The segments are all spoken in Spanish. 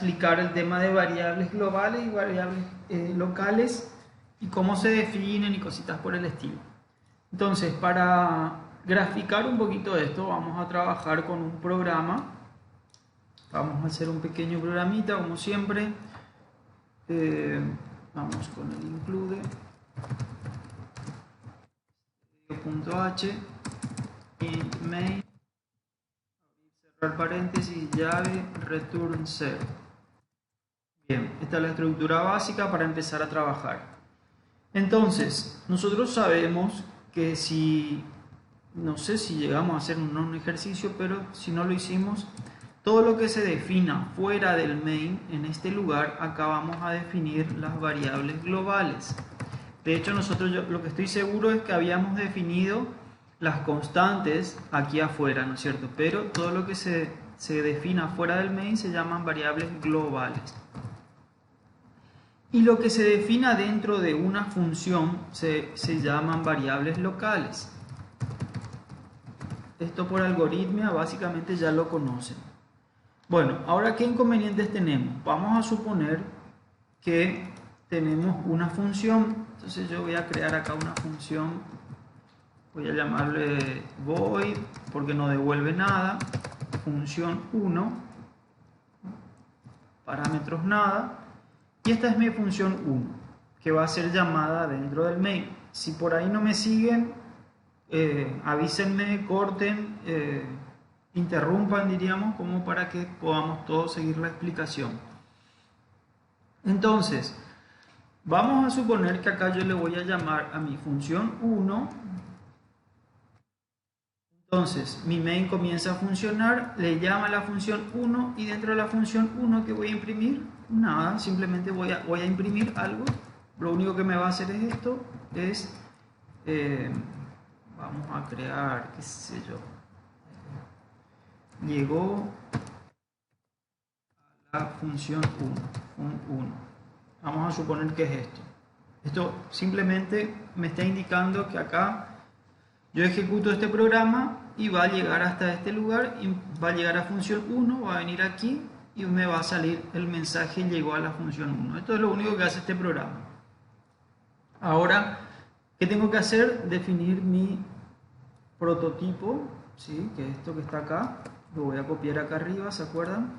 explicar el tema de variables globales y variables locales y cómo se definen y cositas por el estilo. Entonces, para graficar un poquito esto, vamos a trabajar con un programa. Vamos a hacer un pequeño programita, como siempre. Vamos con el include .h int main, cerrar paréntesis, llave, return 0. Bien, esta es la estructura básica para empezar a trabajar. Entonces, nosotros sabemos que si, no sé si llegamos a hacer un ejercicio, pero si no lo hicimos, todo lo que se defina fuera del main, en este lugar, acá vamos a definir las variables globales. De hecho, lo que estoy seguro es que habíamos definido las constantes aquí afuera, ¿no es cierto? Pero todo lo que se defina fuera del main se llaman variables globales. Y lo que se defina dentro de una función se llaman variables locales. Esto por algoritmia básicamente ya lo conocen. Bueno, ahora ¿qué inconvenientes tenemos? Vamos a suponer que tenemos una función. Entonces yo voy a crear acá una función. Voy a llamarle void porque no devuelve nada. Función 1. Parámetros nada. Y esta es mi función 1, que va a ser llamada dentro del main. Si por ahí no me siguen, avísenme, corten, interrumpan, diríamos, como para que podamos todos seguir la explicación. Entonces, vamos a suponer que acá yo le voy a llamar a mi función 1. Entonces, mi main comienza a funcionar, le llama a la función 1 y dentro de la función 1 que voy a imprimir, nada, simplemente voy a imprimir algo. Lo único que me va a hacer es esto, vamos a crear, qué sé yo, llegó a la función 1. Vamos a suponer que es esto. Esto simplemente me está indicando que acá yo ejecuto este programa y va a llegar hasta este lugar y va a llegar a función 1, va a venir aquí y me va a salir el mensaje llegó a la función 1. Esto es lo único que hace este programa. Ahora, ¿qué tengo que hacer? Definir mi prototipo, ¿sí? Que es esto que está acá. Lo voy a copiar acá arriba, ¿se acuerdan?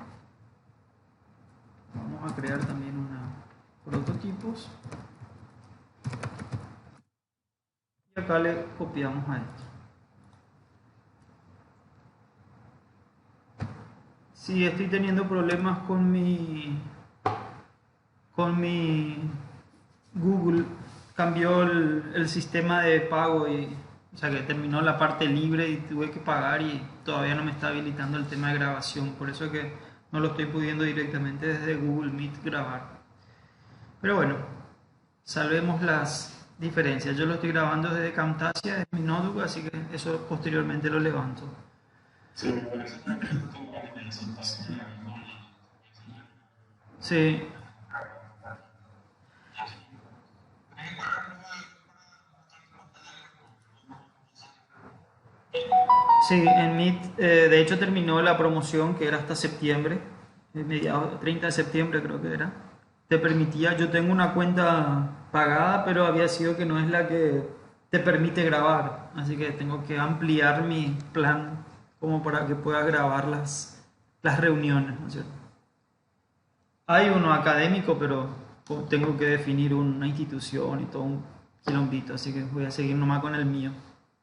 Vamos a crear también una prototipos. Y acá le copiamos a esto. Sí, estoy teniendo problemas con mi Google. Cambió el sistema de pago o sea que terminó la parte libre y tuve que pagar y todavía no me está habilitando el tema de grabación. Por eso es que no lo estoy pudiendo directamente desde Google Meet grabar. Pero bueno, salvemos las diferencias. Yo lo estoy grabando desde Camtasia, es mi notebook, así que eso posteriormente lo levanto. Sí. Sí, en Meet, de hecho terminó la promoción que era hasta septiembre, mediados 30 de septiembre creo que era. Te permitía, yo tengo una cuenta pagada, pero había sido que no es la que te permite grabar, así que tengo que ampliar mi plan como para que pueda grabar las reuniones, ¿no es cierto? Hay uno académico, pero tengo que definir una institución y todo un quilombito, así que voy a seguir nomás con el mío,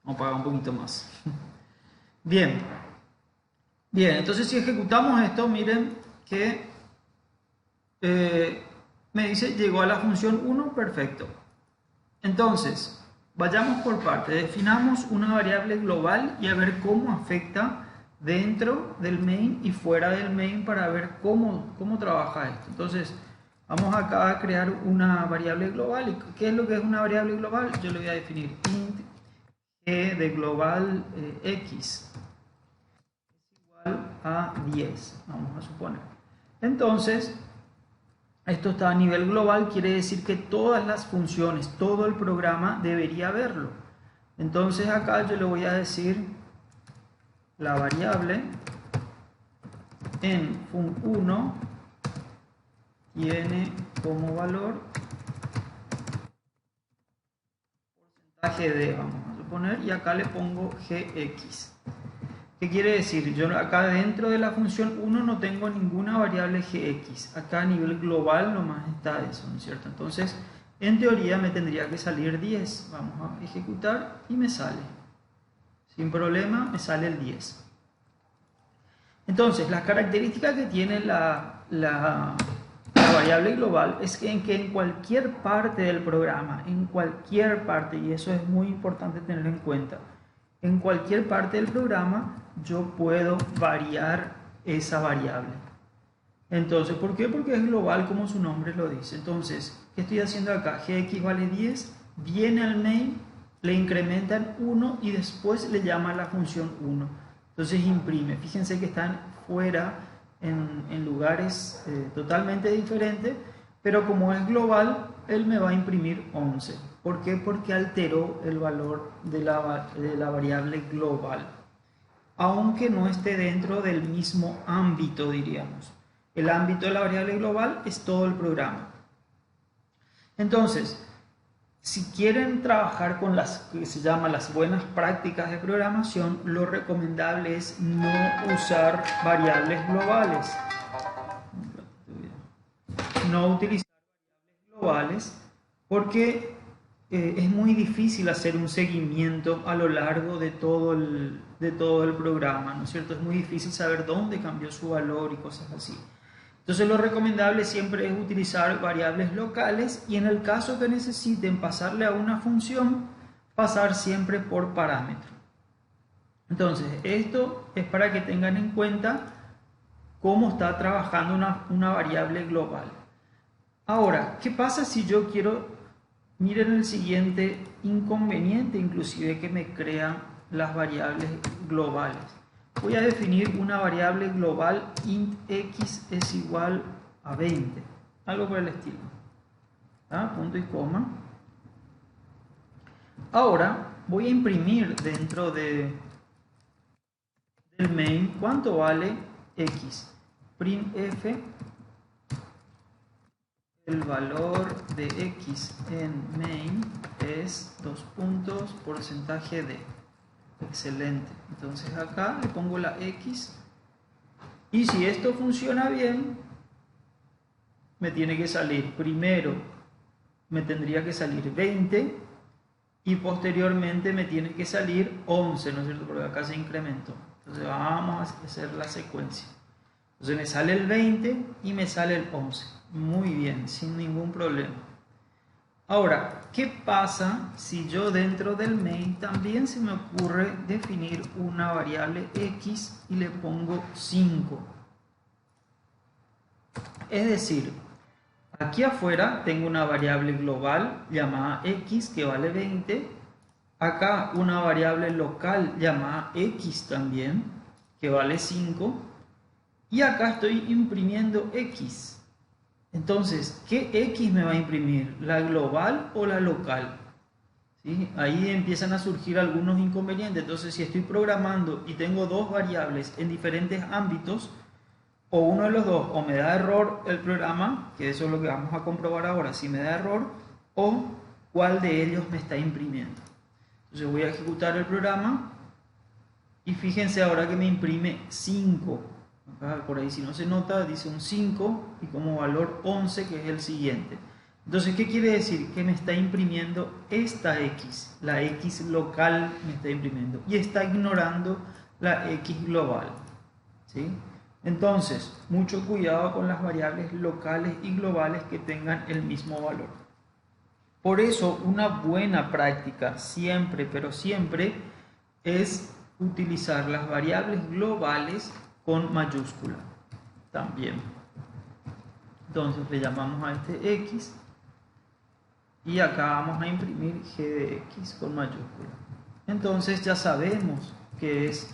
vamos a pagar un poquito más. Bien, entonces si ejecutamos esto, miren que me dice llegó a la función 1, perfecto. Entonces, vayamos por parte, definamos una variable global y a ver cómo afecta dentro del main y fuera del main para ver cómo trabaja esto. Entonces, vamos acá a crear una variable global. ¿Y qué es lo que es una variable global? Yo le voy a definir int g de global x a 10, vamos a suponer. Entonces, esto está a nivel global, quiere decir que todas las funciones, todo el programa debería verlo. Entonces acá yo le voy a decir la variable en fun1 tiene como valor porcentaje de, vamos a suponer, y acá le pongo gx. ¿Qué quiere decir? Yo acá dentro de la función 1 no tengo ninguna variable gx. Acá a nivel global nomás está eso, ¿no es cierto? Entonces, en teoría me tendría que salir 10. Vamos a ejecutar y me sale. Sin problema, me sale el 10. Entonces, las características que tiene la variable global es que en cualquier parte del programa, en cualquier parte, y eso es muy importante tener en cuenta, en cualquier parte del programa yo puedo variar esa variable. Entonces, ¿por qué? Porque es global como su nombre lo dice. Entonces, ¿qué estoy haciendo acá? Gx vale 10, viene al main, le incrementan 1 y después le llama a la función 1. Entonces imprime. Fíjense que están fuera en lugares totalmente diferentes, pero como es global, él me va a imprimir 11. ¿Por qué? Porque alteró el valor de la variable global, aunque no esté dentro del mismo ámbito, diríamos. El ámbito de la variable global es todo el programa. Entonces, si quieren trabajar con las que se llaman las buenas prácticas de programación, lo recomendable es no usar variables globales. No utilizar variables globales porque es muy difícil hacer un seguimiento a lo largo de todo el programa, ¿no es cierto? Es muy difícil saber dónde cambió su valor y cosas así. Entonces lo recomendable siempre es utilizar variables locales y en el caso que necesiten pasarle a una función, pasar siempre por parámetro. Entonces esto es para que tengan en cuenta cómo está trabajando una variable global. Ahora, ¿qué pasa si yo quiero, miren el siguiente inconveniente inclusive que me crean las variables globales? Voy a definir una variable global int x es igual a 20, algo por el estilo, ¿ah? Punto y coma. Ahora voy a imprimir dentro del main cuánto vale x. Printf el valor de x en main es 2 puntos porcentaje de. Excelente. Entonces acá le pongo la x y si esto funciona bien me tiene que salir primero, me tendría que salir 20 y posteriormente me tiene que salir 11, ¿no es cierto? Porque acá se incrementó. Entonces vamos a hacer la secuencia. Entonces me sale el 20 y me sale el 11. Muy bien, sin ningún problema. Ahora, ¿qué pasa si yo dentro del main también se me ocurre definir una variable x y le pongo 5? Es decir, aquí afuera tengo una variable global llamada x que vale 20. Acá una variable local llamada x también que vale 5. Y acá estoy imprimiendo x. Entonces, ¿qué x me va a imprimir? ¿La global o la local? ¿Sí? Ahí empiezan a surgir algunos inconvenientes. Entonces, si estoy programando y tengo dos variables en diferentes ámbitos, o uno de los dos, o me da error el programa, que eso es lo que vamos a comprobar ahora, si me da error, o cuál de ellos me está imprimiendo. Entonces voy a ejecutar el programa y fíjense ahora que me imprime 5. Acá, por ahí si no se nota, dice un 5 y como valor 11, que es el siguiente. Entonces, ¿qué quiere decir? Que me está imprimiendo esta x, la x local me está imprimiendo y está ignorando la x global, ¿sí? Entonces, mucho cuidado con las variables locales y globales que tengan el mismo valor. Por eso, una buena práctica siempre, pero siempre, es utilizar las variables globales con mayúscula también. Entonces le llamamos a este x y acá vamos a imprimir g de x con mayúscula. Entonces ya sabemos que es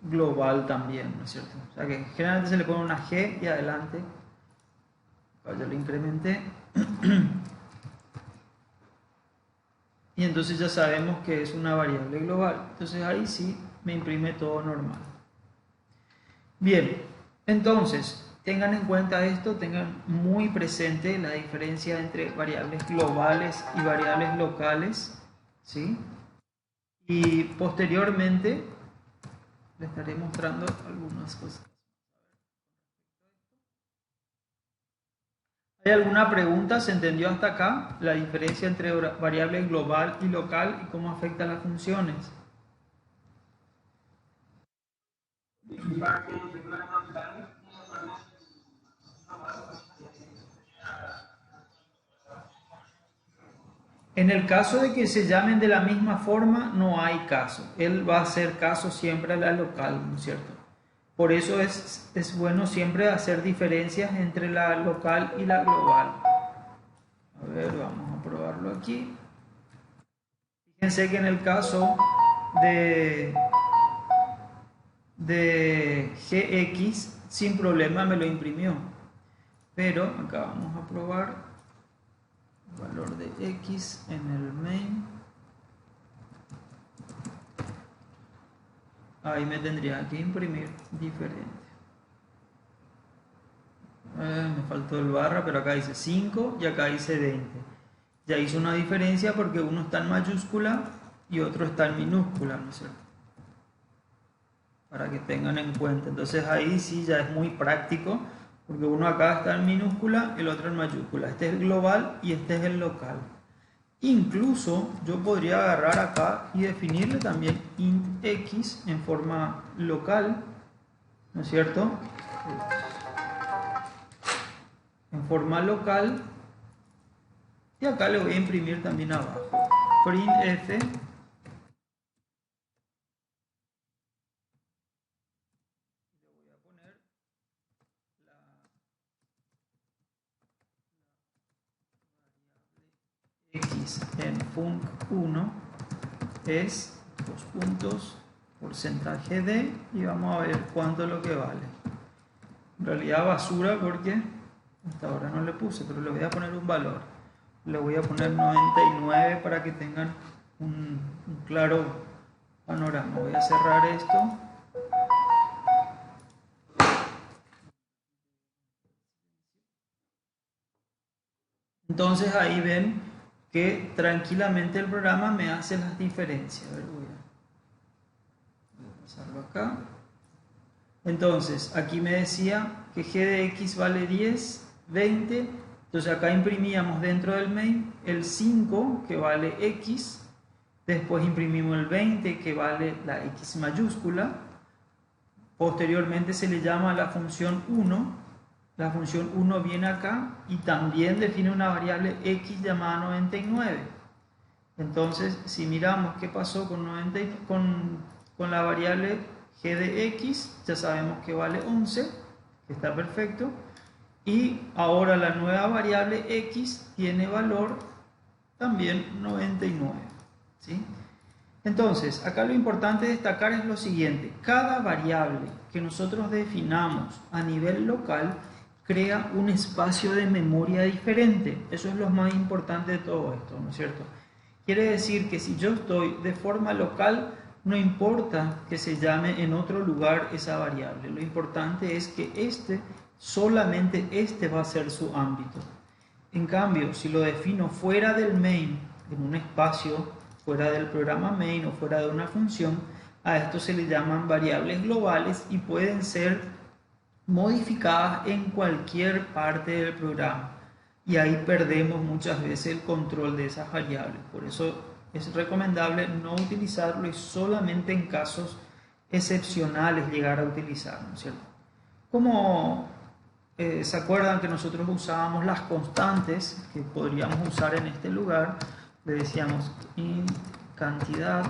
global también, ¿no es cierto? O sea que generalmente se le pone una g y adelante. Acá ya lo incrementé. Y entonces ya sabemos que es una variable global. Entonces ahí sí me imprime todo normal. Bien, entonces, tengan en cuenta esto, tengan muy presente la diferencia entre variables globales y variables locales, ¿sí? Y posteriormente les estaré mostrando algunas cosas. ¿Hay alguna pregunta? ¿Se entendió hasta acá la diferencia entre variable global y local y cómo afecta a las funciones? En el caso de que se llamen de la misma forma, no hay caso. Él va a hacer caso siempre a la local, ¿no es cierto? Por eso es bueno siempre hacer diferencias entre la local y la global. A ver, vamos a probarlo aquí. Fíjense que en el caso de Gx, sin problema me lo imprimió. Pero acá vamos a probar el valor de X en el main. Ahí me tendría que imprimir diferente. Me faltó el barra, pero acá dice 5 y acá dice 20. Ya hizo una diferencia porque uno está en mayúscula y otro está en minúscula, ¿no es cierto? Para que tengan en cuenta. Entonces ahí sí ya es muy práctico, porque uno acá está en minúscula, el otro en mayúscula. Este es el global y este es el local. Incluso yo podría agarrar acá y definirle también int x en forma local, ¿no es cierto? En forma local, y acá le voy a imprimir también abajo printf x en func1 es 2 puntos porcentaje de, y vamos a ver cuánto es lo que vale. En realidad basura porque hasta ahora no le puse, pero le voy a poner un valor. Le voy a poner 99 para que tengan un claro panorama. Voy a cerrar esto. Entonces ahí ven que tranquilamente el programa me hace las diferencias. A ver, voy a pasarlo acá. Entonces aquí me decía que g de x vale 10, 20. Entonces acá imprimíamos dentro del main el 5 que vale x. Después imprimimos el 20 que vale la x mayúscula. Posteriormente se le llama a la función 1. La función 1 viene acá y también define una variable x llamada 99. Entonces, si miramos qué pasó con la variable g de x, ya sabemos que vale 11, que está perfecto. Y ahora la nueva variable x tiene valor también 99. ¿Sí? Entonces, acá lo importante destacar es lo siguiente. Cada variable que nosotros definamos a nivel local crea un espacio de memoria diferente. Eso es lo más importante de todo esto, ¿no es cierto? Quiere decir que si yo estoy de forma local, no importa que se llame en otro lugar esa variable. Lo importante es que solamente este va a ser su ámbito. En cambio, si lo defino fuera del main, en un espacio fuera del programa main o fuera de una función, a esto se le llaman variables globales y pueden ser modificadas en cualquier parte del programa. Y ahí perdemos muchas veces el control de esas variables. Por eso es recomendable no utilizarlo y solamente en casos excepcionales llegar a utilizarlo, ¿no es cierto? Como ¿se acuerdan que nosotros usábamos las constantes que podríamos usar en este lugar? Le decíamos int cantidad,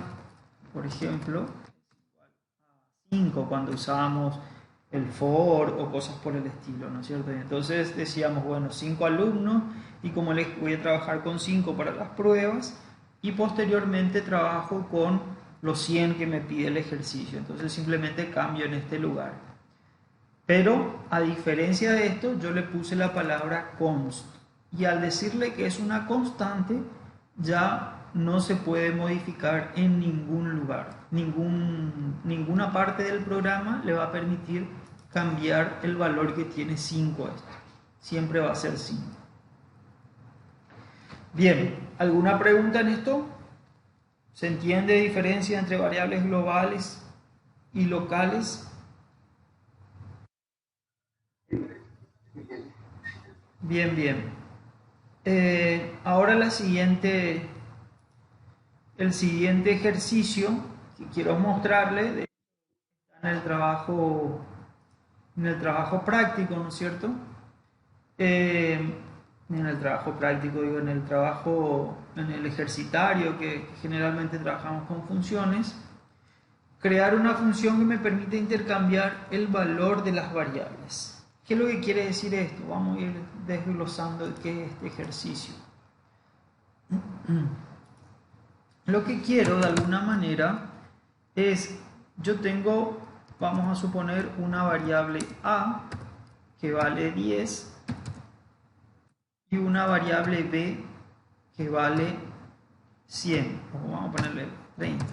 por ejemplo, 5 cuando usábamos el for o cosas por el estilo, ¿no es cierto? Y entonces decíamos, bueno, 5 alumnos y como les voy a trabajar con 5 para las pruebas y posteriormente trabajo con los 100 que me pide el ejercicio. Entonces simplemente cambio en este lugar. Pero a diferencia de esto, yo le puse la palabra const. Y al decirle que es una constante, ya no se puede modificar en ningún lugar. Ninguna parte del programa le va a permitir cambiar el valor que tiene 5 a esto. Siempre va a ser 5. Bien, ¿alguna pregunta en esto? ¿Se entiende diferencia entre variables globales y locales? Bien, bien. Ahora el siguiente ejercicio que quiero mostrarle está en el trabajo práctico, ¿no es cierto? En el trabajo práctico, digo, en el ejercitario, que generalmente trabajamos con funciones, crear una función que me permite intercambiar el valor de las variables. ¿Qué es lo que quiere decir esto? Vamos a ir desglosando qué es este ejercicio. Lo que quiero de alguna manera es, yo tengo, vamos a suponer, una variable a que vale 10 y una variable b que vale 100, o vamos a ponerle 30.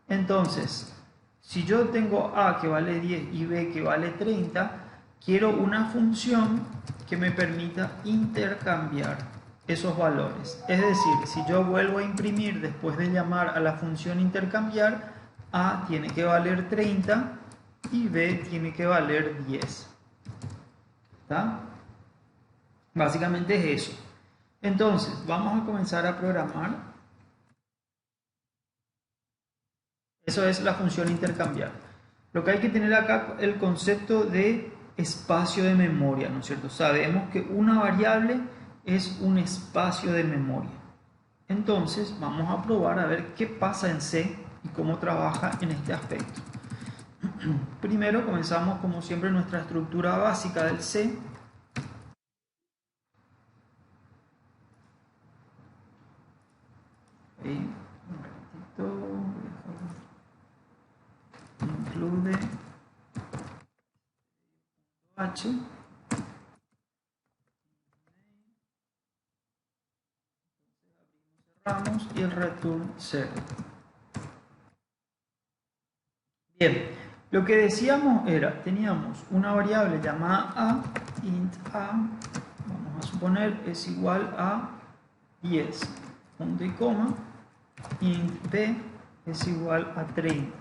Entonces, si yo tengo a que vale 10 y b que vale 30, quiero una función que me permita intercambiar esos valores. Es decir, si yo vuelvo a imprimir después de llamar a la función intercambiar, a tiene que valer 30 y b tiene que valer 10. ¿Está? Básicamente es eso. Entonces, vamos a comenzar a programar. Eso es la función intercambiar. Lo que hay que tener acá el concepto de espacio de memoria, ¿no es cierto? Sabemos que una variable es un espacio de memoria. Entonces, vamos a probar a ver qué pasa en C y cómo trabaja en este aspecto. Primero comenzamos como siempre nuestra estructura básica del C. Ahí, un ratito, include h cerramos y el return 0. Bien, lo que decíamos era, teníamos una variable llamada a, int a, vamos a suponer es igual a 10, punto y coma, int b es igual a 30.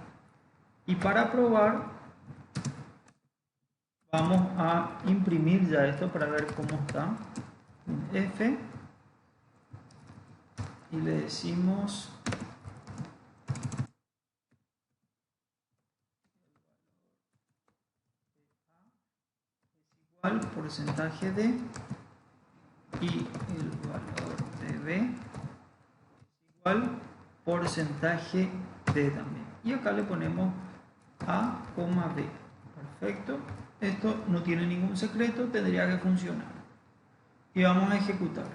Y para probar, vamos a imprimir ya esto para ver cómo está. F, y le decimos igual porcentaje de y el valor de b es igual porcentaje de también. Y acá le ponemos a, b. Perfecto. Esto no tiene ningún secreto, tendría que funcionar. Y vamos a ejecutar.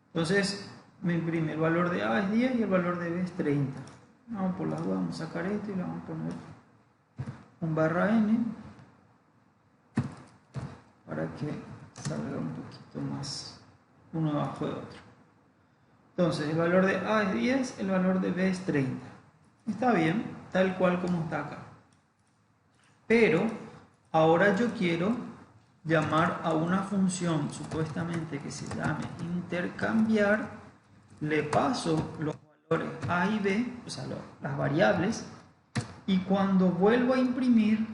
Entonces me imprime el valor de a es 10 y el valor de b es 30. Vamos por las dudas, vamos a sacar esto y le vamos a poner un barra n para que salga un poquito más uno debajo de otro. Entonces el valor de a es 10, el valor de b es 30. Está bien, tal cual como está acá. Pero ahora yo quiero llamar a una función supuestamente que se llame intercambiar, le paso los valores a y b, o sea, las variables, y cuando vuelvo a imprimir,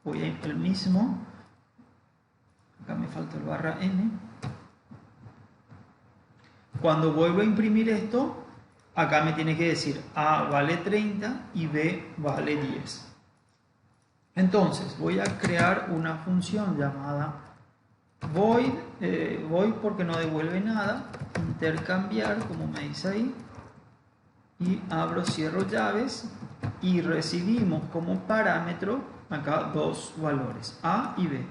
voy a ir el mismo, acá me falta el barra n, cuando vuelvo a imprimir esto, acá me tiene que decir a vale 30 y b vale 10. Entonces voy a crear una función llamada void, void porque no devuelve nada, intercambiar como me dice ahí, y abro, cierro llaves y recibimos como parámetro acá dos valores, a y b.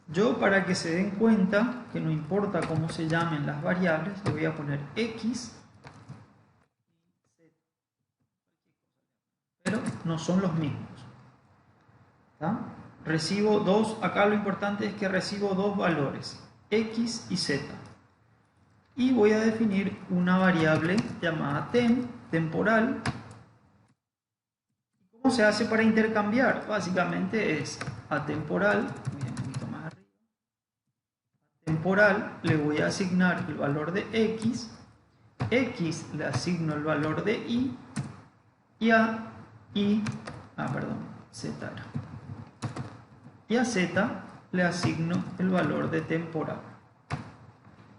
Yo, para que se den cuenta que no importa cómo se llamen las variables, le voy a poner x, pero no son los mismos. ¿Está? Recibo dos, acá lo importante es que recibo dos valores, x y z. Y voy a definir una variable llamada temporal. ¿Cómo se hace para intercambiar? Básicamente es atemporal, voy un poquito más arriba, temporal, le voy a asignar el valor de x le asigno el valor de y a z era. Y a z le asigno el valor de temporal.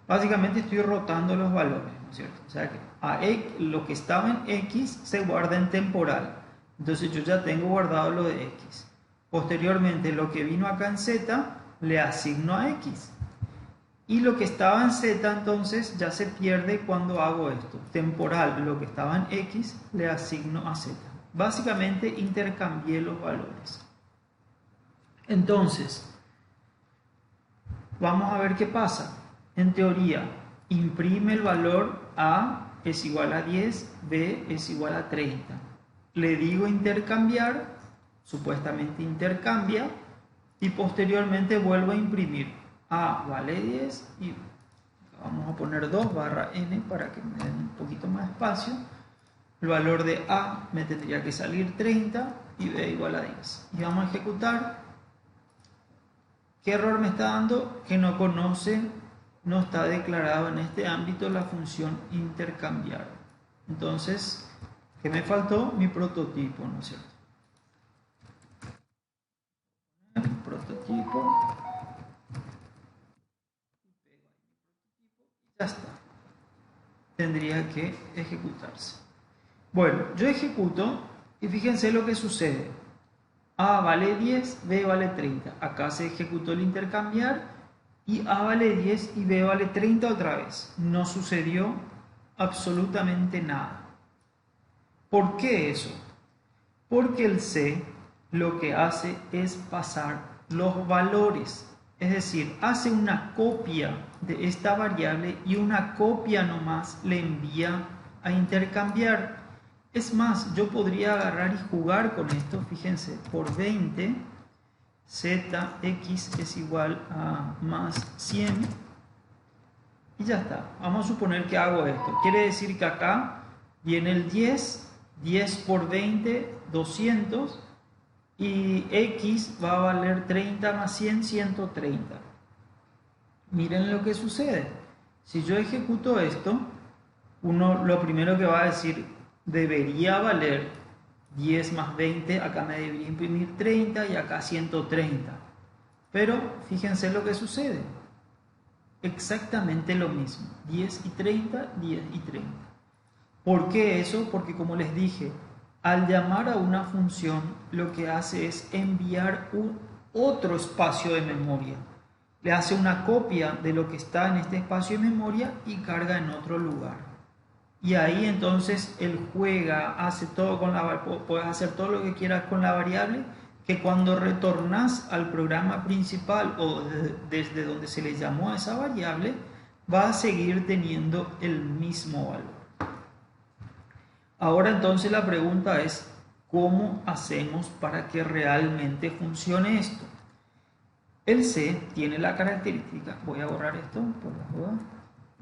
Básicamente estoy rotando los valores, ¿no es cierto? O sea que lo que estaba en x se guarda en temporal. Entonces yo ya tengo guardado lo de x. Posteriormente lo que vino acá en z le asigno a x. Y lo que estaba en z entonces ya se pierde cuando hago esto. Temporal, lo que estaba en x le asigno a z. Básicamente intercambié los valores. Entonces, vamos a ver qué pasa. En teoría, imprime el valor A es igual a 10, B es igual a 30. Le digo intercambiar, supuestamente intercambia, y posteriormente vuelvo a imprimir. A vale 10 y vamos a poner 2 barra n para que me den un poquito más espacio. El valor de A me tendría que salir 30 y B igual a 10. Y vamos a ejecutar. ¿Qué error me está dando? Que no conoce, no está declarado en este ámbito la función intercambiar. Entonces, ¿qué me faltó? Mi prototipo, ¿no es cierto? El prototipo. Ya está. Tendría que ejecutarse. Bueno, yo ejecuto y fíjense lo que sucede. A vale 10, B vale 30. Acá se ejecutó el intercambiar y A vale 10 y B vale 30 otra vez. No sucedió absolutamente nada. ¿Por qué eso? Porque el C lo que hace es pasar los valores. Es decir, hace una copia de esta variable y una copia nomás le envía a intercambiar. Es más, yo podría agarrar y jugar con esto. Fíjense, por 20, zx es igual a más 100. Y ya está. Vamos a suponer que hago esto. Quiere decir que acá viene el 10. 10 por 20, 200. Y x va a valer 30 más 100, 130. Miren lo que sucede. Si yo ejecuto esto, uno lo primero que va a decir, debería valer 10 más 20, acá me debería imprimir 30 y acá 130. Pero fíjense lo que sucede. Exactamente lo mismo. 10 y 30, 10 y 30. ¿Por qué eso? Porque como les dije, al llamar a una función, lo que hace es enviar otro espacio de memoria. Le hace una copia de lo que está en este espacio de memoria y carga en otro lugar. Y ahí entonces él juega, hace todo con puedes hacer todo lo que quieras con la variable, que cuando retornas al programa principal o desde donde se le llamó a esa variable, va a seguir teniendo el mismo valor. Ahora entonces la pregunta es, ¿cómo hacemos para que realmente funcione esto? El C tiene la característica, voy a borrar esto por la duda.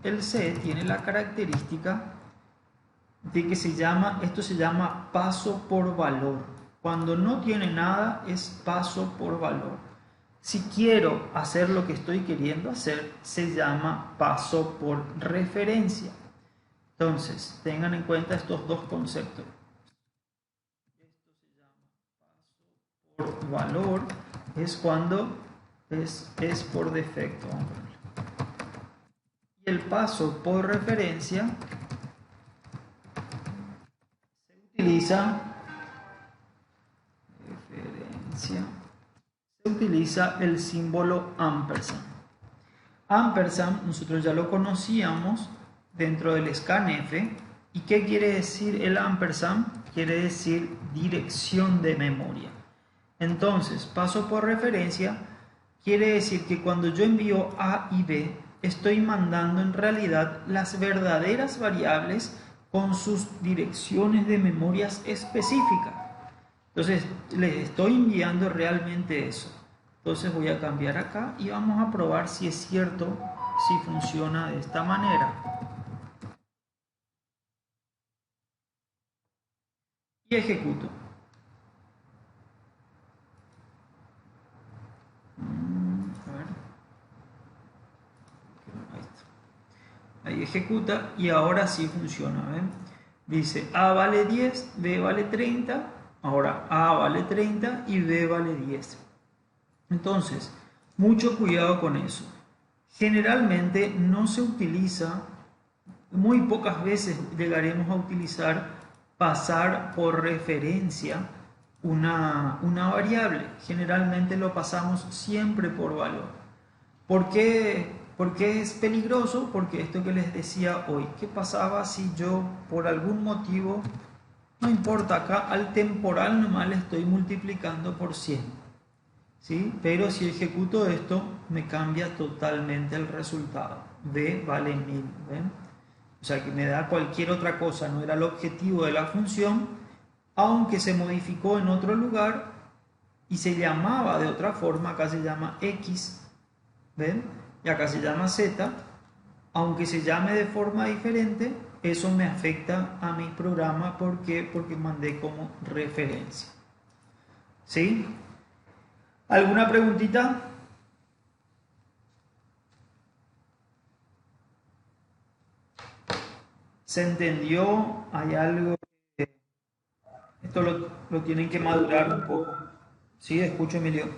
El C tiene la característica de que esto se llama paso por valor. Cuando no tiene nada es paso por valor. Si quiero hacer lo que estoy queriendo hacer, se llama paso por referencia. Entonces, tengan en cuenta estos dos conceptos. Esto se llama paso por valor, es cuando es por defecto. Y el paso por referencia se utiliza el símbolo ampersand. Ampersand nosotros ya lo conocíamos dentro del scanf. ¿Y qué quiere decir el ampersand? Quiere decir dirección de memoria. Entonces, paso por referencia quiere decir que cuando yo envío A y B, estoy mandando en realidad las verdaderas variables con sus direcciones de memorias específicas. Entonces, les estoy enviando realmente eso. Entonces voy a cambiar acá y vamos a probar si es cierto, si funciona de esta manera. Y ejecuto. y ejecuta y ahora sí funciona. ¿Ven? Dice A vale 10, B vale 30, ahora A vale 30 y B vale 10. Entonces, mucho cuidado con eso. Generalmente no se utiliza, muy pocas veces llegaremos a utilizar pasar por referencia una variable. Generalmente lo pasamos siempre por valor. ¿Por qué es peligroso? Porque esto que les decía hoy, ¿qué pasaba si yo por algún motivo, no importa acá, al temporal nomás le estoy multiplicando por 100? ¿Sí? Pero si ejecuto esto, me cambia totalmente el resultado. B vale 1000. ¿Ven? O sea que me da cualquier otra cosa, no era el objetivo de la función, aunque se modificó en otro lugar y se llamaba de otra forma, acá se llama X, ¿ven? Y acá se llama Z, aunque se llame de forma diferente, eso me afecta a mi programa. ¿Por qué? Porque mandé como referencia. ¿Sí? ¿Alguna preguntita? ¿Se entendió? ¿Hay algo que esto lo tienen que madurar un poco? Sí, escucho, Emilio.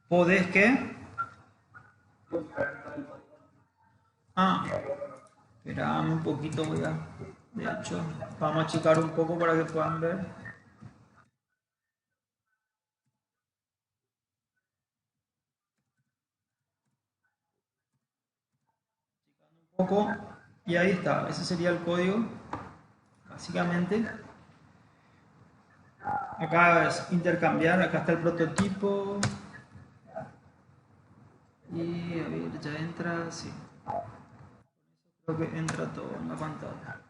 ¿Podés qué? Ah, esperame un poquito, voy a... De hecho, vamos a achicar un poco para que puedan ver. Un poco. Y ahí está, ese sería el código, básicamente. Acá es intercambiar, acá está el prototipo. Y a ver, ya entra, sí. Creo que entra todo en la pantalla.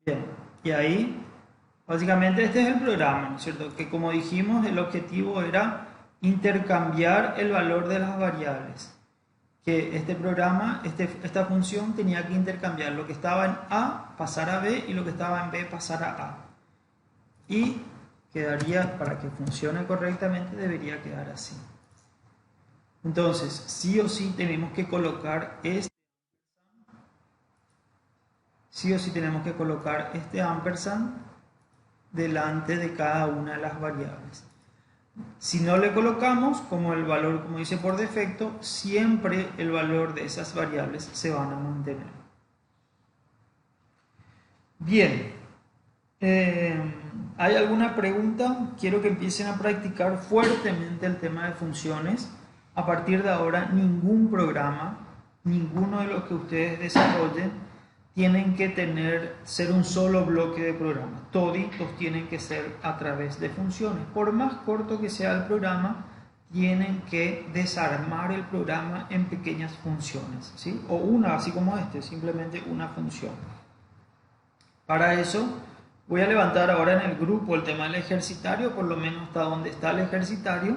Bien, y ahí, básicamente este es el programa, ¿no es cierto? Que como dijimos, el objetivo era intercambiar el valor de las variables. Que este programa, esta función tenía que intercambiar lo que estaba en A, pasar a B, y lo que estaba en B, pasar a A. Y quedaría, para que funcione correctamente, debería quedar así. Entonces, sí o sí tenemos que colocar este ampersand delante de cada una de las variables. Si no le colocamos, como el valor, como dice por defecto, siempre el valor de esas variables se van a mantener. Bien, ¿hay alguna pregunta? Quiero que empiecen a practicar fuertemente el tema de funciones. A partir de ahora, ningún programa, ninguno de los que ustedes desarrollen, tienen que ser un solo bloque de programa. Toditos tienen que ser a través de funciones. Por más corto que sea el programa, tienen que desarmar el programa en pequeñas funciones, ¿sí? O una, así como simplemente una función. Para eso, voy a levantar ahora en el grupo el tema del ejercitario, por lo menos hasta donde está el ejercitario.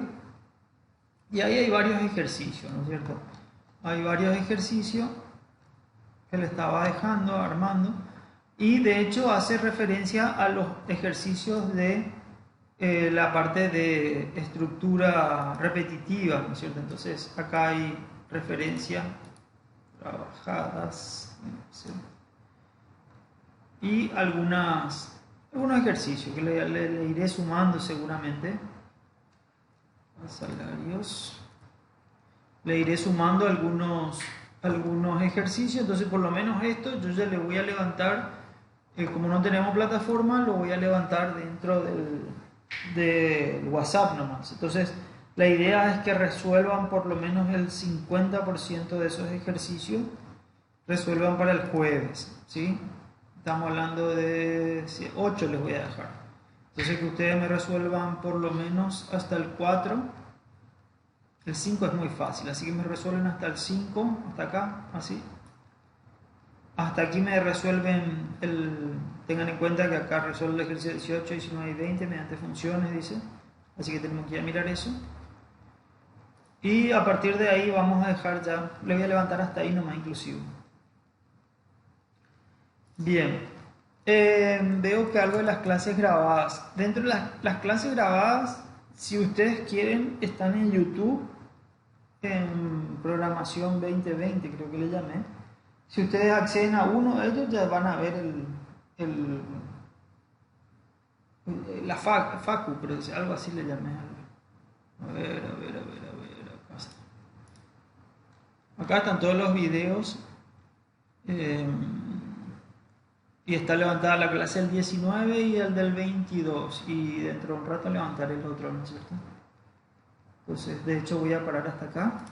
Y ahí hay varios ejercicios, ¿no es cierto? Hay varios ejercicios que le estaba dejando, armando, y de hecho hace referencia a los ejercicios de la parte de estructura repetitiva, ¿no es cierto? Entonces acá hay referencia, trabajadas, ¿sí? Y algunos ejercicios que le iré sumando seguramente. Salarios. Le iré sumando algunos ejercicios, entonces por lo menos esto yo ya le voy a levantar, como no tenemos plataforma, lo voy a levantar dentro del WhatsApp nomás. Entonces la idea es que resuelvan por lo menos el 50% de esos ejercicios, resuelvan para el jueves, ¿sí? Estamos hablando de 8 les voy a dejar. Entonces que ustedes me resuelvan por lo menos hasta el 4. El 5 es muy fácil, así que me resuelven hasta el 5, hasta acá, así. Hasta aquí me resuelven tengan en cuenta que acá resuelve el ejercicio 18, 19 y 20 mediante funciones, dice. Así que tenemos que ir a mirar eso. Y a partir de ahí vamos a dejar ya, le voy a levantar hasta ahí nomás inclusive. Bien, Veo que algo de las clases grabadas. Dentro de las clases grabadas, si ustedes quieren, están en YouTube, en Programación 2020, creo que le llamé. Si ustedes acceden a uno de ellos, ya van a ver el- la Facu, pero algo así le llamé. A ver, a ver, a ver, a ver, acá está. Acá están todos los videos. eh, y está levantada la clase del 19 y el del 22. Y dentro de un rato levantaré el otro, ¿no es cierto? Entonces, de hecho, voy a parar hasta acá.